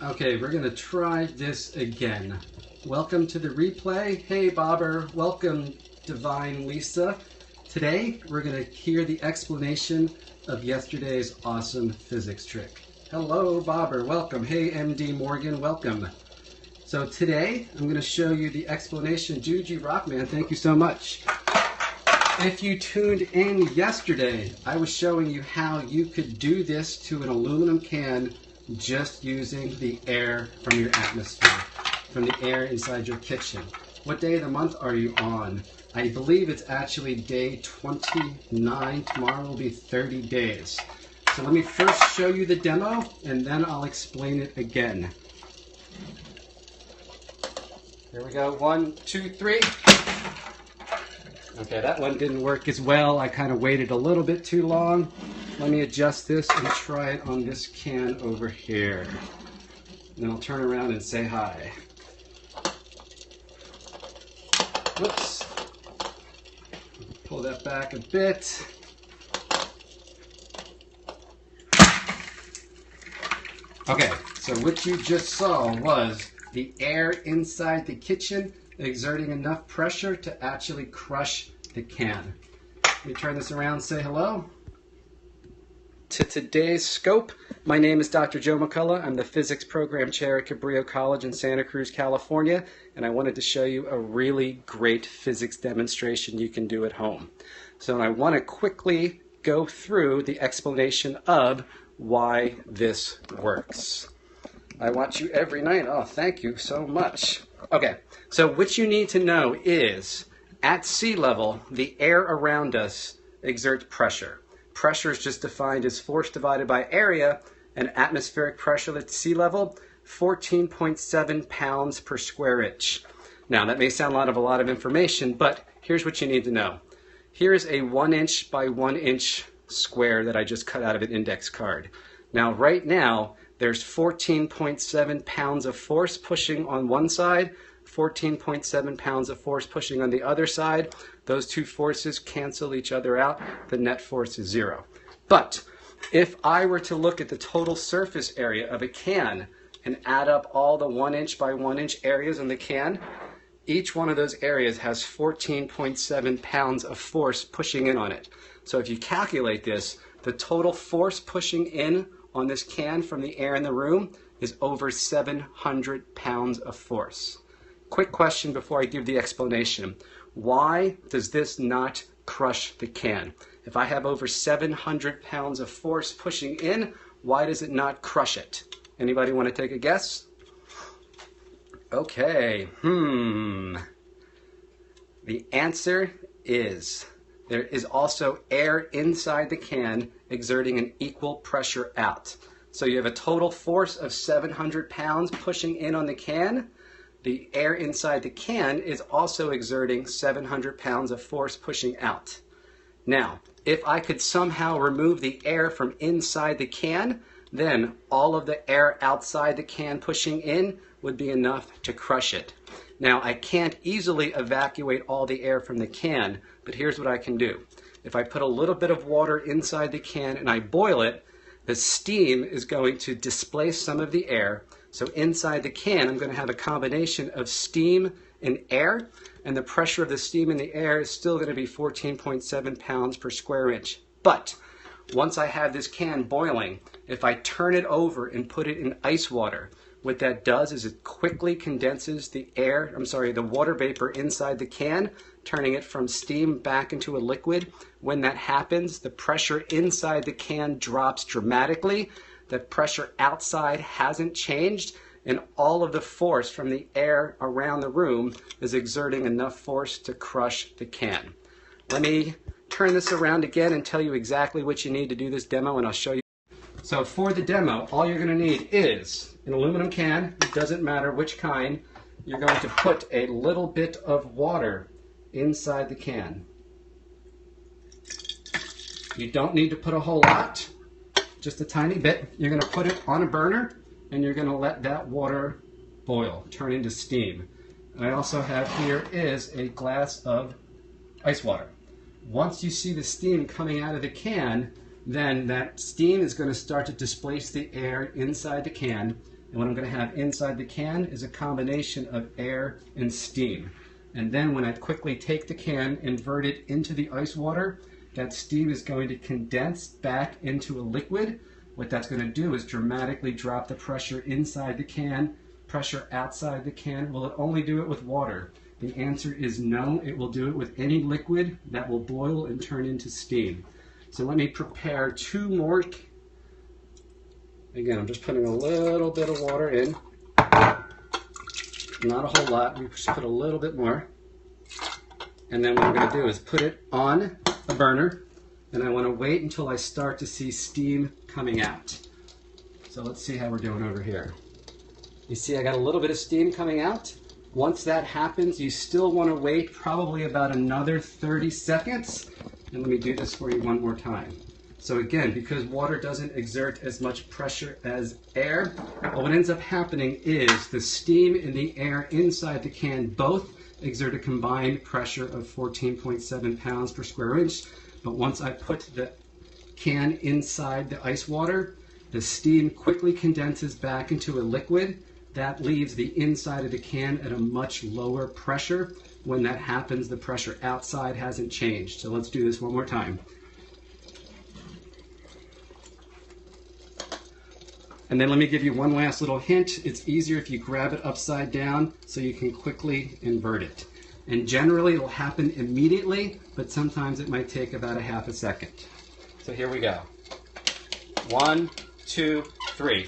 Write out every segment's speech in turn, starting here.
Okay, we're gonna try this again. Welcome to the replay. Hey Bobber, welcome Divine Lisa. Today, we're gonna hear the explanation of yesterday's awesome physics trick. Hello Bobber, welcome. Hey MD Morgan, welcome. So today, I'm gonna show you the explanation. Juji Rockman, thank you so much. If you tuned in yesterday, I was showing you how you could do this to an aluminum can just using the air from your atmosphere, from the air inside your kitchen. What day of the month are you on? I believe it's actually day 29. Tomorrow will be 30 days. So let me first show you the demo and then I'll explain it again. Here we go, 1, 2, 3. Okay, that one didn't work as well. I kind of waited a little bit too long. Let me adjust this and try it on this can over here. Then I'll turn around and say hi. Whoops. Pull that back a bit. Okay, so what you just saw was the air inside the kitchen exerting enough pressure to actually crush the can. Let me turn this around and say hello. To today's scope, my name is Dr. Joe McCullough. I'm the physics program chair at Cabrillo College in Santa Cruz, California, and I wanted to show you a really great physics demonstration you can do at home. So I want to quickly go through the explanation of why this works. I watch you every night. Oh, thank you so much. Okay, so what you need to know is at sea level, the air around us exerts pressure. Pressure is just defined as force divided by area, and atmospheric pressure at sea level, 14.7 pounds per square inch. Now, that may sound like a lot of information, but here's what you need to know. Here is a 1 inch by 1 inch square that I just cut out of an index card. Now, right now, there's 14.7 pounds of force pushing on one side, 14.7 pounds of force pushing on the other side. Those two forces cancel each other out. The net force is 0. But if I were to look at the total surface area of a can and add up all the 1 inch by 1 inch areas in the can, each one of those areas has 14.7 pounds of force pushing in on it. So if you calculate this, the total force pushing in on this can from the air in the room is over 700 pounds of force. Quick question before I give the explanation. Why does this not crush the can? If I have over 700 pounds of force pushing in, why does it not crush it? Anybody want to take a guess? Okay, The answer is there is also air inside the can exerting an equal pressure out. So you have a total force of 700 pounds pushing in on the can. The air inside the can is also exerting 700 pounds of force pushing out. Now, if I could somehow remove the air from inside the can, then all of the air outside the can pushing in would be enough to crush it. Now, I can't easily evacuate all the air from the can, but here's what I can do. If I put a little bit of water inside the can and I boil it, the steam is going to displace some of the air. So inside the can, I'm going to have a combination of steam and air, and the pressure of the steam in the air is still going to be 14.7 pounds per square inch. But once I have this can boiling, if I turn it over and put it in ice water, what that does is it quickly condenses the water vapor inside the can, turning it from steam back into a liquid. When that happens, the pressure inside the can drops dramatically. The pressure outside hasn't changed, and all of the force from the air around the room is exerting enough force to crush the can. Let me turn this around again and tell you exactly what you need to do this demo, and I'll show you. So for the demo, all you're going to need is an aluminum can. It doesn't matter which kind. You're going to put a little bit of water inside the can. You don't need to put a whole lot, just a tiny bit. You're going to put it on a burner and you're going to let that water boil, turn into steam. And I also have here is a glass of ice water. Once you see the steam coming out of the can, then that steam is going to start to displace the air inside the can, And what I'm going to have inside the can is a combination of air and steam. And then when I quickly take the can, invert it into the ice water, that steam is going to condense back into a liquid. What that's going to do is dramatically drop the pressure inside the can, pressure outside the can. Will it only do it with water? The answer is no. It will do it with any liquid that will boil and turn into steam. So let me prepare 2 more. Again, I'm just putting a little bit of water in. Not a whole lot. We just put a little bit more. And then what I'm going to do is put it on a burner. And I want to wait until I start to see steam coming out. So let's see how we're doing over here. You see I got a little bit of steam coming out. Once that happens, you still want to wait probably about another 30 seconds. And let me do this for you one more time. So again, because water doesn't exert as much pressure as air, what ends up happening is the steam and the air inside the can both exert a combined pressure of 14.7 pounds per square inch. But once I put the can inside the ice water, the steam quickly condenses back into a liquid. That leaves the inside of the can at a much lower pressure. When that happens, the pressure outside hasn't changed. So let's do this one more time. And then let me give you one last little hint. It's easier if you grab it upside down so you can quickly invert it. And generally it'll happen immediately, but sometimes it might take about a half a second. So here we go. 1, 2, 3.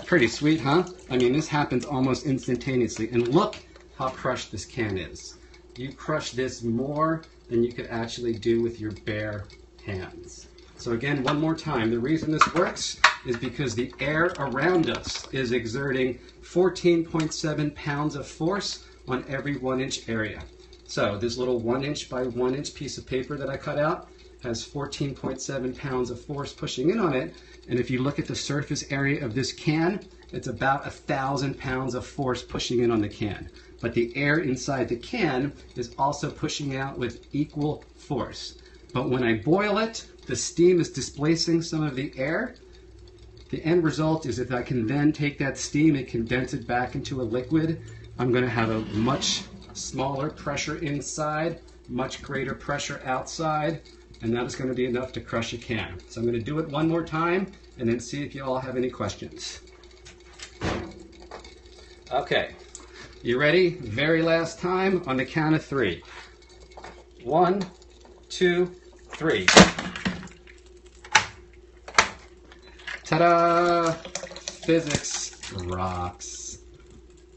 Pretty sweet, huh? I mean, this happens almost instantaneously. And look how crushed this can is. You crush this more than you could actually do with your bare hands. So again, one more time, the reason this works is because the air around us is exerting 14.7 pounds of force on every 1-inch area. So this little 1-inch by 1-inch piece of paper that I cut out has 14.7 pounds of force pushing in on it. And if you look at the surface area of this can, it's about 1,000 pounds of force pushing in on the can. But the air inside the can is also pushing out with equal force. But when I boil it, the steam is displacing some of the air. The end result is if I can then take that steam and condense it back into a liquid, I'm going to have a much smaller pressure inside, much greater pressure outside, and that is going to be enough to crush a can. So I'm going to do it one more time and then see if you all have any questions. Okay, you ready? Very last time on the count of 3. 1, 2, 3. Ta-da! Physics rocks.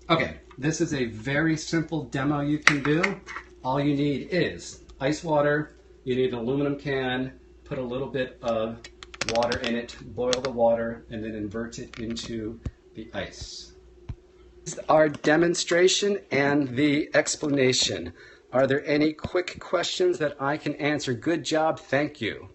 Okay, this is a very simple demo you can do. All you need is ice water, you need an aluminum can, put a little bit of water in it, boil the water, and then invert it into the ice. This is our demonstration and the explanation. Are there any quick questions that I can answer? Good job, thank you.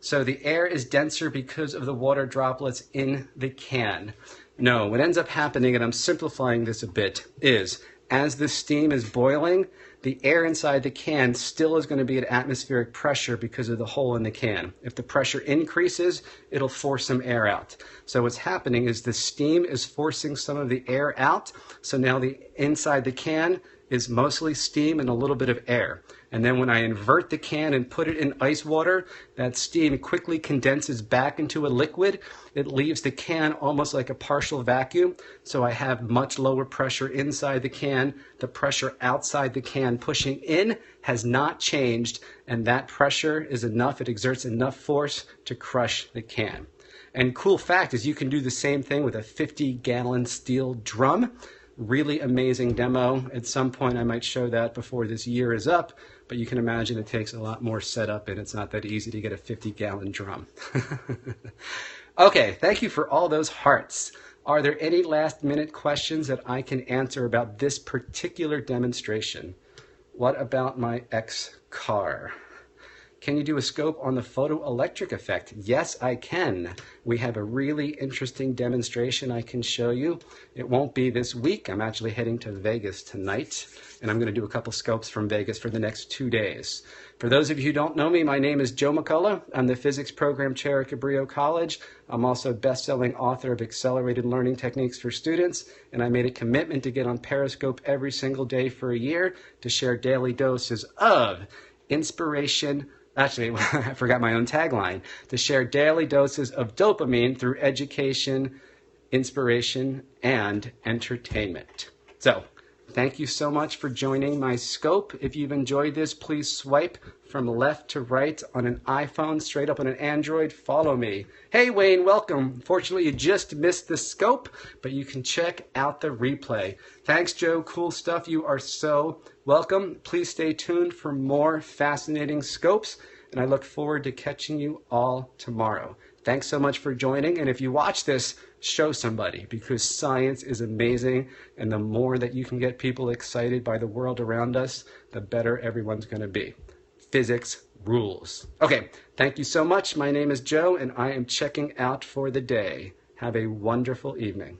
So the air is denser because of the water droplets in the can. No, what ends up happening, and I'm simplifying this a bit, is as the steam is boiling, the air inside the can still is going to be at atmospheric pressure because of the hole in the can. If the pressure increases, it'll force some air out. So what's happening is the steam is forcing some of the air out. So now the inside the can is mostly steam and a little bit of air. And then when I invert the can and put it in ice water, that steam quickly condenses back into a liquid. It leaves the can almost like a partial vacuum. So I have much lower pressure inside the can. The pressure outside the can pushing in has not changed. And that pressure is enough, it exerts enough force to crush the can. And cool fact is you can do the same thing with a 50-gallon steel drum. Really amazing demo. At some point I might show that before this year is up, but you can imagine it takes a lot more setup and it's not that easy to get a 50-gallon drum. Okay, thank you for all those hearts. Are there any last-minute questions that I can answer about this particular demonstration? What about my ex car? Can you do a scope on the photoelectric effect? Yes, I can. We have a really interesting demonstration I can show you. It won't be this week. I'm actually heading to Vegas tonight, and I'm going to do a couple scopes from Vegas for the next 2 days. For those of you who don't know me, my name is Joe McCullough. I'm the physics program chair at Cabrillo College. I'm also a best-selling author of Accelerated Learning Techniques for Students, and I made a commitment to get on Periscope every single day for a year to share daily doses of inspiration. Actually, I forgot my own tagline, to share daily doses of dopamine through education, inspiration, and entertainment. So, thank you so much for joining my scope. If you've enjoyed this, please swipe from left to right on an iPhone, straight up on an Android. Follow me. Hey, Wayne, welcome. Fortunately, you just missed the scope, but you can check out the replay. Thanks, Joe. Cool stuff. You are so welcome. Please stay tuned for more fascinating scopes, and I look forward to catching you all tomorrow. Thanks so much for joining, and if you watch this, show somebody, because science is amazing, and the more that you can get people excited by the world around us, the better everyone's going to be. Physics rules. Okay, thank you so much. My name is Joe, and I am checking out for the day. Have a wonderful evening.